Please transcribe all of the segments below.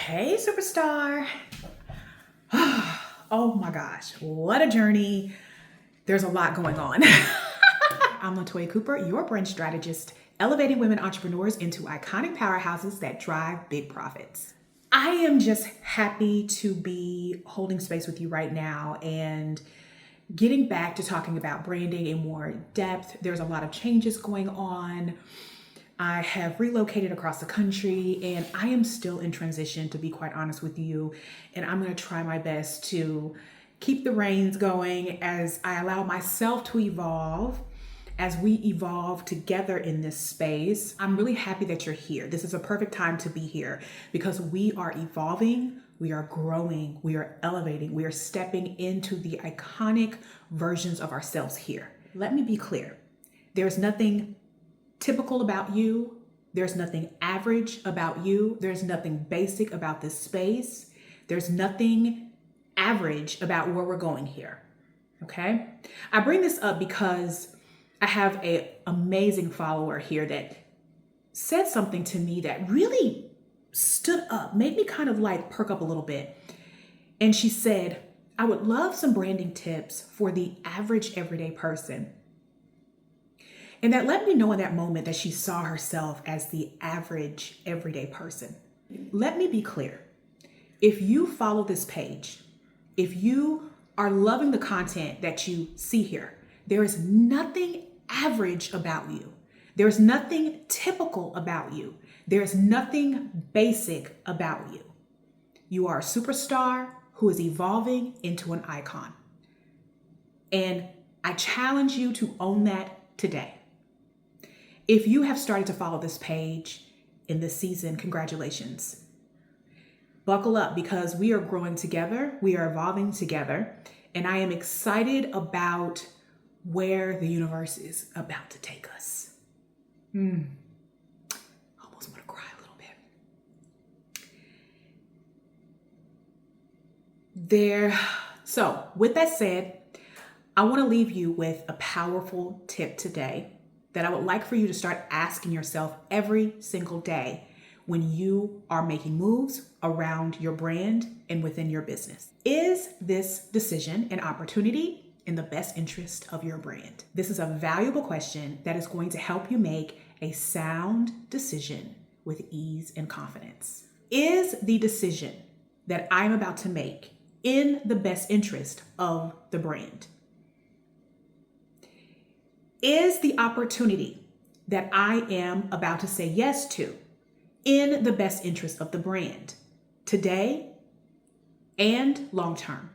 Hey, superstar. Oh my gosh, what a journey. There's a lot going on. I'm Latoya Cooper, your brand strategist, elevating women entrepreneurs into iconic powerhouses that drive big profits. I am just happy to be holding space with you right now and getting back to talking about branding in more depth. There's a lot of changes going on. I have relocated across the country and I am still in transition, to be quite honest with you. And I'm going to try my best to keep the reins going as I allow myself to evolve, as we evolve together in this space. I'm really happy that you're here. This is a perfect time to be here because we are evolving, we are growing, we are elevating, we are stepping into the iconic versions of ourselves here. Let me be clear. There's nothing typical about you. There's nothing average about you. There's nothing basic about this space. There's nothing average about where we're going here. Okay? I bring this up because I have an amazing follower here that said something to me that really stood up, made me kind of like perk up a little bit. And she said, I would love some branding tips for the average everyday person. And that let me know in that moment that she saw herself as the average everyday person. Let me be clear. If you follow this page, if you are loving the content that you see here, there is nothing average about you. There's nothing typical about you. There's nothing basic about you. You are a superstar who is evolving into an icon. And I challenge you to own that today. If you have started to follow this page in this season, congratulations. Buckle up because we are growing together, we are evolving together, and I am excited about where the universe is about to take us. Almost want to cry a little bit. So with that said, I want to leave you with a powerful tip today that I would like for you to start asking yourself every single day when you are making moves around your brand and within your business. Is this decision an opportunity in the best interest of your brand? This is a valuable question that is going to help you make a sound decision with ease and confidence. Is the decision that I'm about to make in the best interest of the brand? Is the opportunity that I am about to say yes to in the best interest of the brand today and long term?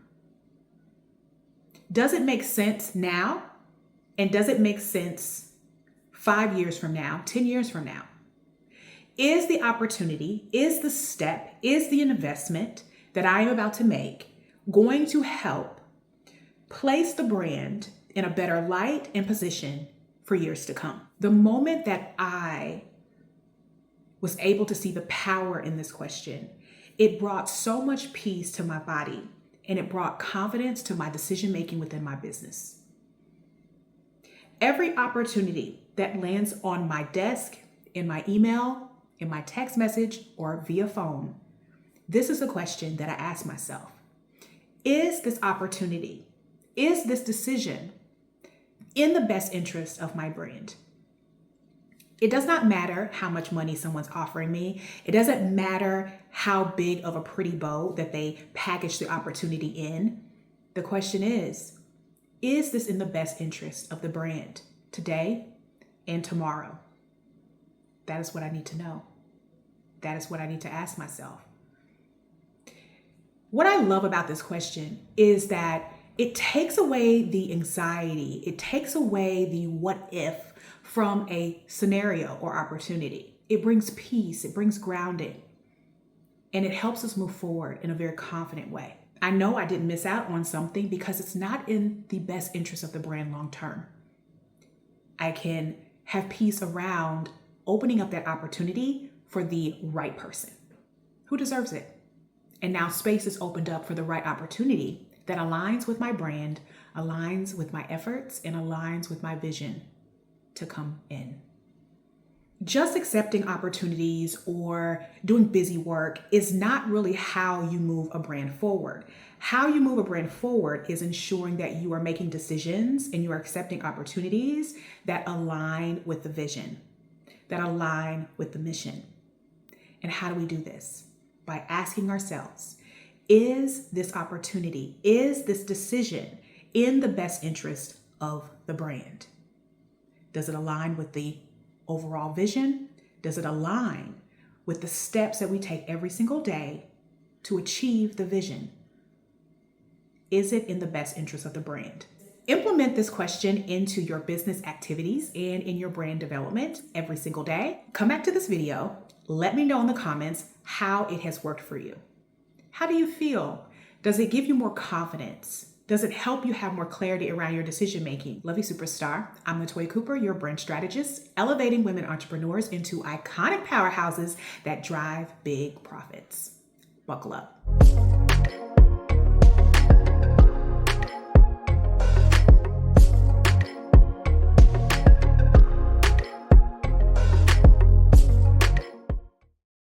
Does it make sense now? And does it make sense 5 years from now, 10 years from now? Is the opportunity, is the step, is the investment that I am about to make going to help place the brand in a better light and position for years to come? The moment that I was able to see the power in this question, it brought so much peace to my body and it brought confidence to my decision-making within my business. Every opportunity that lands on my desk, in my email, in my text message, or via phone, this is a question that I ask myself. Is this opportunity, is this decision in the best interest of my brand? It does not matter how much money someone's offering me. It doesn't matter how big of a pretty bow that they package the opportunity in. The question is this in the best interest of the brand today and tomorrow? That is what I need to know. That is what I need to ask myself. What I love about this question is that it takes away the anxiety. It takes away the what if from a scenario or opportunity. It brings peace. It brings grounding. And it helps us move forward in a very confident way. I know I didn't miss out on something because it's not in the best interest of the brand long term. I can have peace around opening up that opportunity for the right person who deserves it. And now space is opened up for the right opportunity that aligns with my brand, aligns with my efforts, and aligns with my vision to come in. Just accepting opportunities or doing busy work is not really how you move a brand forward. How you move a brand forward is ensuring that you are making decisions and you are accepting opportunities that align with the vision, that align with the mission. And how do we do this? By asking ourselves, is this opportunity, is this decision in the best interest of the brand? Does it align with the overall vision? Does it align with the steps that we take every single day to achieve the vision? Is it in the best interest of the brand? Implement this question into your business activities and in your brand development every single day. Come back to this video. Let me know in the comments how it has worked for you. How do you feel? Does it give you more confidence? Does it help you have more clarity around your decision making? Love you, superstar. I'm Latoya Cooper, your brand strategist, elevating women entrepreneurs into iconic powerhouses that drive big profits. Buckle up.